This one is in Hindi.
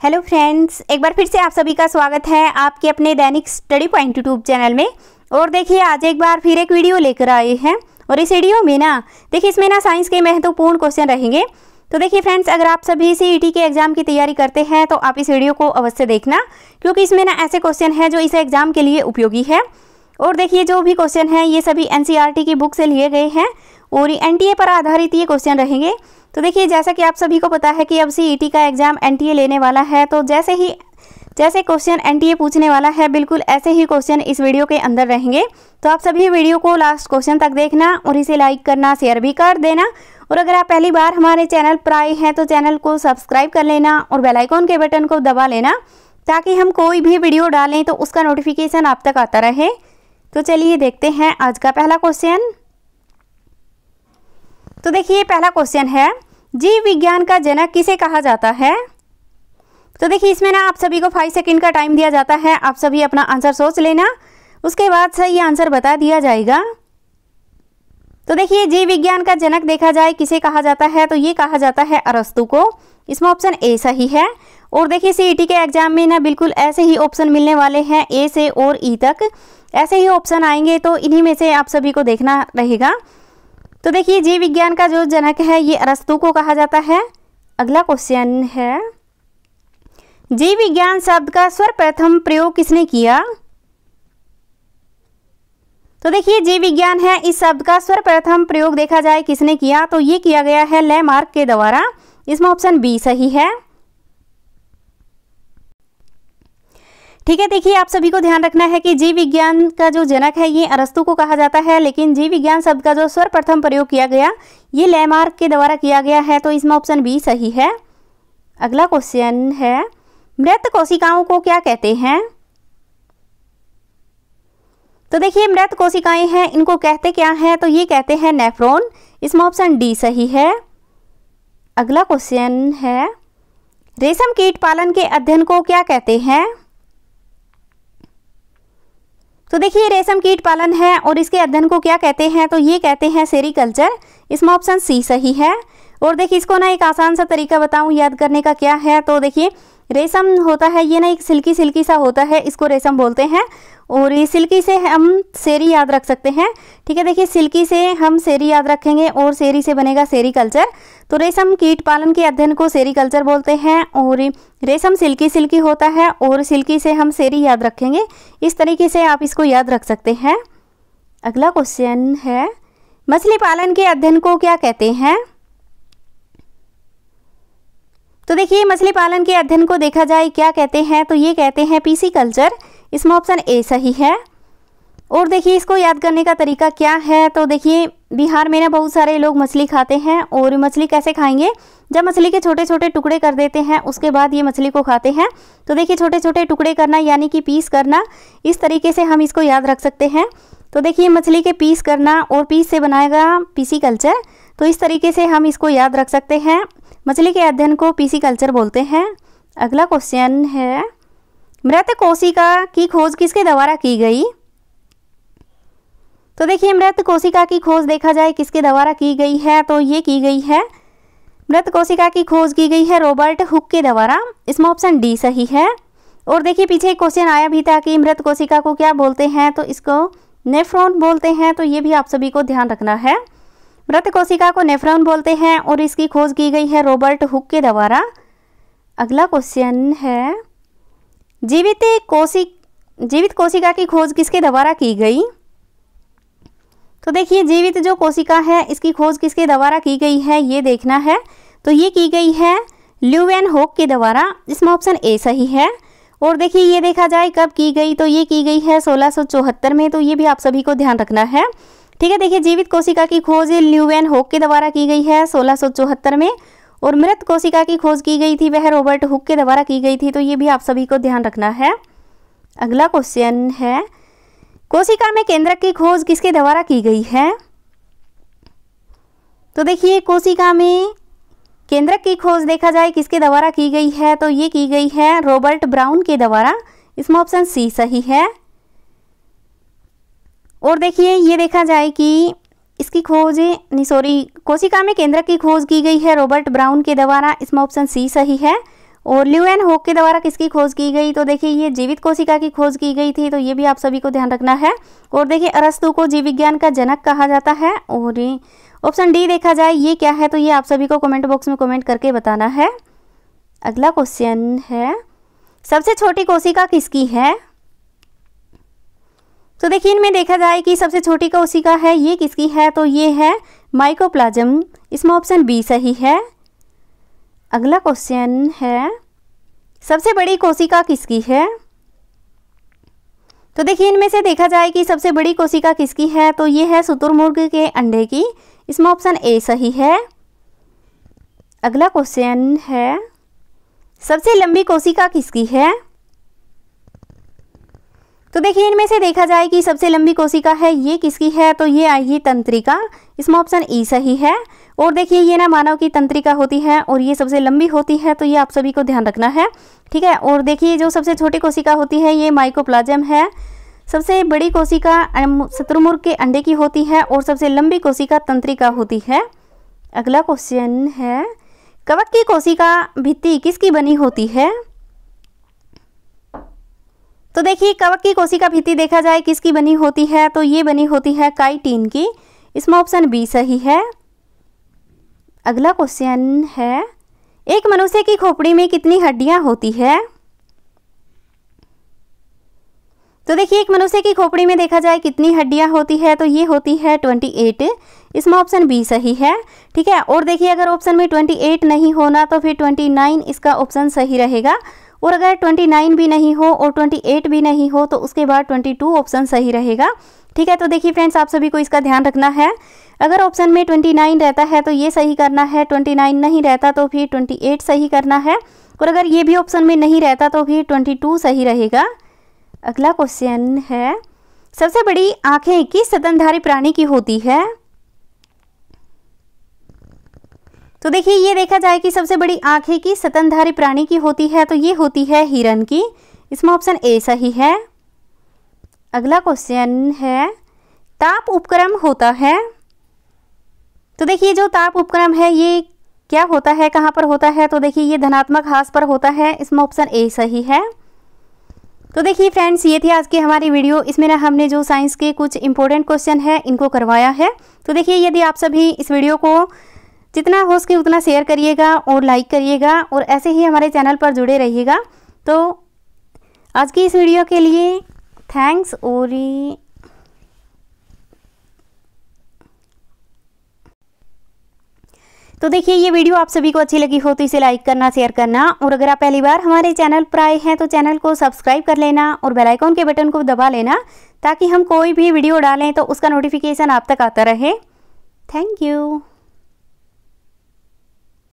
हेलो फ्रेंड्स, एक बार फिर से आप सभी का स्वागत है आपके अपने दैनिक स्टडी पॉइंट यूट्यूब चैनल में। और देखिए आज एक बार फिर एक वीडियो लेकर आए हैं और इस वीडियो में देखिए इसमें साइंस के महत्वपूर्ण क्वेश्चन रहेंगे। तो देखिए फ्रेंड्स, अगर आप सभी सीईटी के एग्जाम की तैयारी करते हैं तो आप इस वीडियो को अवश्य देखना, क्योंकि इसमें ऐसे क्वेश्चन हैं जो इस एग्जाम के लिए उपयोगी है। और देखिए जो भी क्वेश्चन हैं ये सभी एनसीईआरटी की बुक से लिए गए हैं और एनटीए पर आधारित ये क्वेश्चन रहेंगे। तो देखिए जैसा कि आप सभी को पता है कि अब सीईटी का एग्जाम एनटीए लेने वाला है, तो जैसे क्वेश्चन एनटीए पूछने वाला है बिल्कुल ऐसे ही क्वेश्चन इस वीडियो के अंदर रहेंगे। तो आप सभी वीडियो को लास्ट क्वेश्चन तक देखना और इसे लाइक करना, शेयर भी कर देना। और अगर आप पहली बार हमारे चैनल पर आए हैं तो चैनल को सब्सक्राइब कर लेना और बेल आइकॉन के बटन को दबा लेना, ताकि हम कोई भी वीडियो डालें तो उसका नोटिफिकेशन आप तक आता रहे। तो चलिए देखते हैं आज का पहला क्वेश्चन। तो देखिए पहला क्वेश्चन है, जीव विज्ञान का जनक किसे कहा जाता है। तो देखिए इसमें आप सभी को 5 सेकंड का टाइम दिया जाता है। आप सभी अपना आंसर सोच लेना, उसके बाद सही आंसर बता दिया जाएगा। तो देखिए जीव विज्ञान का जनक देखा जाए किसे कहा जाता है, तो ये कहा जाता है अरस्तु को। इसमें ऑप्शन ए सही है। और देखिए सीईटी के एग्जाम में बिल्कुल ऐसे ही ऑप्शन मिलने वाले हैं, ए से और ई तक ऐसे ही ऑप्शन आएंगे, तो इन्हीं में से आप सभी को देखना रहेगा। तो देखिए जीव विज्ञान का जो जनक है ये अरस्तु को कहा जाता है। अगला क्वेश्चन है, जीव विज्ञान शब्द का सर्वप्रथम प्रयोग किसने किया। तो देखिए जीव विज्ञान है, इस शब्द का सर्वप्रथम प्रयोग देखा जाए किसने किया, तो ये किया गया है लेमार्क के द्वारा। इसमें ऑप्शन बी सही है। ठीक है, देखिए आप सभी को ध्यान रखना है कि जीव विज्ञान का जो जनक है ये अरस्तु को कहा जाता है, लेकिन जीव विज्ञान शब्द का जो सर्वप्रथम प्रयोग किया गया ये लेमार्क के द्वारा किया गया है। तो इसमें ऑप्शन बी सही है। अगला क्वेश्चन है, मृत कोशिकाओं को क्या कहते हैं। तो देखिए मृत कोशिकाएं हैं, इनको कहते क्या हैं, तो ये कहते हैं नेफ्रॉन। इसमें ऑप्शन डी सही है। अगला क्वेश्चन है, रेशम कीट पालन के अध्ययन को क्या कहते हैं। तो देखिए रेशम कीट पालन है और इसके अध्ययन को क्या कहते हैं, तो ये कहते हैं सेरीकल्चर। इसमें ऑप्शन सी सही है। और देखिए इसको एक आसान सा तरीका बताऊं याद करने का क्या है। तो देखिए रेशम होता है ये एक सिल्की सा होता है, इसको रेशम बोलते हैं। और ये सिल्की से हम सेरी याद रख सकते हैं। ठीक है, देखिए सिल्की से हम सेरी याद रखेंगे और सेरी से बनेगा सेरीकल्चर। तो रेशम कीट पालन के अध्ययन को सेरीकल्चर बोलते हैं। और रेशम सिल्की होता है और सिल्की से हम सेरी याद रखेंगे। इस तरीके से आप इसको याद रख सकते हैं। अगला क्वेश्चन है, मछली पालन के अध्ययन को क्या कहते हैं। तो देखिए मछली पालन के अध्ययन को देखा जाए क्या कहते हैं, तो ये कहते हैं पीसीकल्चर। इसमें ऑप्शन ए सही है। और देखिए इसको याद करने का तरीका क्या है, तो देखिए बिहार में बहुत सारे लोग मछली खाते हैं। और मछली कैसे खाएंगे, जब मछली के छोटे छोटे टुकड़े कर देते हैं उसके बाद ये मछली को खाते हैं। तो देखिए छोटे छोटे टुकड़े करना यानी कि पीस करना, इस तरीके से हम इसको याद रख सकते हैं। तो देखिए मछली के पीस करना और पीस से बनाएगा पीसीकल्चर। तो इस तरीके से हम इसको याद रख सकते हैं। मछली के अध्ययन को पीसीकल्चर बोलते हैं। अगला क्वेश्चन है, मृत कोशिका की खोज किसके द्वारा की गई। तो देखिए मृत कोशिका की खोज देखा जाए किसके द्वारा की गई है, तो ये की गई है मृत कोशिका की खोज की गई है रॉबर्ट हुक के द्वारा। इसमें ऑप्शन डी सही है। और देखिए पीछे एक क्वेश्चन आया भी था कि मृत कोशिका को क्या बोलते हैं, तो इसको नेफ्रॉन बोलते हैं। तो ये भी आप सभी को ध्यान रखना है। मृत कोशिका को नेफ्रॉन बोलते हैं और इसकी खोज की गई है रॉबर्ट हुक के द्वारा। अगला क्वेश्चन है, जीवित कोशिका की खोज किसके द्वारा की गई। तो देखिए जीवित जो कोशिका है इसकी खोज किसके द्वारा की गई है ये देखना है। तो ये की गई है ल्यूवेनहोक के द्वारा। इसमें ऑप्शन ए सही है। और देखिए ये देखा जाए कब की गई, तो ये की गई है 1674 में। तो ये भी आप सभी को ध्यान रखना है। ठीक है, देखिए जीवित कोशिका की खोज ल्यूवेनहोक के द्वारा की गई है 1674 में। और मृत कोशिका की खोज की गई थी वह रॉबर्ट हुक के द्वारा की गई थी। तो ये भी आप सभी को ध्यान रखना है। अगला क्वेश्चन है, कोशिका में केंद्रक की खोज किसके द्वारा की गई है। तो देखिए कोशिका में केंद्रक की खोज देखा जाए किसके द्वारा की गई है, तो ये की गई है रॉबर्ट ब्राउन के द्वारा। इसमें ऑप्शन सी सही है। और देखिए ये देखा जाए कि इसकी खोज कोशिका में केंद्रक की खोज की गई है रॉबर्ट ब्राउन के द्वारा। इसमें ऑप्शन सी सही है। और ल्यूएन होक के द्वारा किसकी खोज की गई, तो देखिए ये जीवित कोशिका की खोज की गई थी, तो ये भी आप सभी को ध्यान रखना है। और देखिए अरस्तु को जीव विज्ञान का जनक कहा जाता है। और ऑप्शन डी देखा जाए ये क्या है, तो ये आप सभी को कमेंट बॉक्स में कमेंट करके बताना है। अगला क्वेश्चन है, सबसे छोटी कोशिका किसकी है। तो देखिए इनमें देखा जाए कि सबसे छोटी कोशिका है ये किसकी है, तो ये है माइकोप्लाज्म, इसमें ऑप्शन बी सही है। अगला क्वेश्चन है, सबसे बड़ी कोशिका किसकी है। तो देखिए इनमें से देखा जाए कि सबसे बड़ी कोशिका किसकी है, तो ये है शुतुरमुर्ग के अंडे की, इसमें ऑप्शन ए सही है। अगला क्वेश्चन है, सबसे लंबी कोशिका किसकी है। तो देखिए इनमें से देखा जाए कि सबसे लंबी कोशिका है ये किसकी है, तो ये आएगी तंत्रिका, इसमें ऑप्शन ई सही है। और देखिए ये ना मानव की तंत्रिका होती है और ये सबसे लंबी होती है, तो ये आप सभी को ध्यान रखना है, ठीक है। और देखिए जो सबसे छोटी कोशिका होती है ये माइकोप्लाज्म है, सबसे बड़ी कोशिका शुतुरमुर्ग के अंडे की होती है और सबसे लंबी कोशिका तंत्रिका होती है। अगला क्वेश्चन है, कवक की कोशिका भित्ति किसकी बनी होती है। तो देखिए कवक की कोशिका भित्ति देखा जाए किसकी बनी होती है, तो ये बनी होती है काइटिन की, इसमें ऑप्शन बी सही है। अगला क्वेश्चन है, एक मनुष्य की खोपड़ी में कितनी हड्डियां होती है। तो देखिए एक मनुष्य की खोपड़ी में देखा जाए कितनी हड्डियां होती है, तो ये होती है 28, इसमें ऑप्शन बी सही है, ठीक है। और देखिए अगर ऑप्शन में 28 नहीं होना तो फिर 29 इसका ऑप्शन सही रहेगा, और अगर 29 भी नहीं हो और 28 भी नहीं हो तो उसके बाद 22 ऑप्शन सही रहेगा, ठीक है। तो देखिए फ्रेंड्स आप सभी को इसका ध्यान रखना है, अगर ऑप्शन में 29 रहता है तो ये सही करना है, 29 नहीं रहता तो फिर 28 सही करना है, और अगर ये भी ऑप्शन में नहीं रहता तो फिर 22 सही रहेगा। अगला क्वेश्चन है, सबसे बड़ी आंखें किस स्तनधारी प्राणी की होती है। तो देखिए ये देखा जाए कि सबसे बड़ी आंखें किस स्तनधारी प्राणी की होती है, तो ये होती है हिरन की, इसमें ऑप्शन ए सही है। अगला क्वेश्चन है, ताप उपक्रम होता है। तो देखिए जो ताप उपक्रम है ये क्या होता है, कहाँ पर होता है, तो देखिए ये धनात्मक हाश पर होता है, इसमें ऑप्शन ए सही है। तो देखिए फ्रेंड्स ये थी आज की हमारी वीडियो, इसमें ना हमने जो साइंस के कुछ इंपॉर्टेंट क्वेश्चन है इनको करवाया है। तो देखिए यदि आप सभी इस वीडियो को जितना हो सके उतना शेयर करिएगा और लाइक करिएगा और ऐसे ही हमारे चैनल पर जुड़े रहिएगा। तो आज की इस वीडियो के लिए थैंक्स। और तो देखिए ये वीडियो आप सभी को अच्छी लगी हो तो इसे लाइक करना, शेयर करना, और अगर आप पहली बार हमारे चैनल पर आए हैं तो चैनल को सब्सक्राइब कर लेना और बेल आइकन के बटन को दबा लेना, ताकि हम कोई भी वीडियो डालें तो उसका नोटिफिकेशन आप तक आता रहे। Thank you.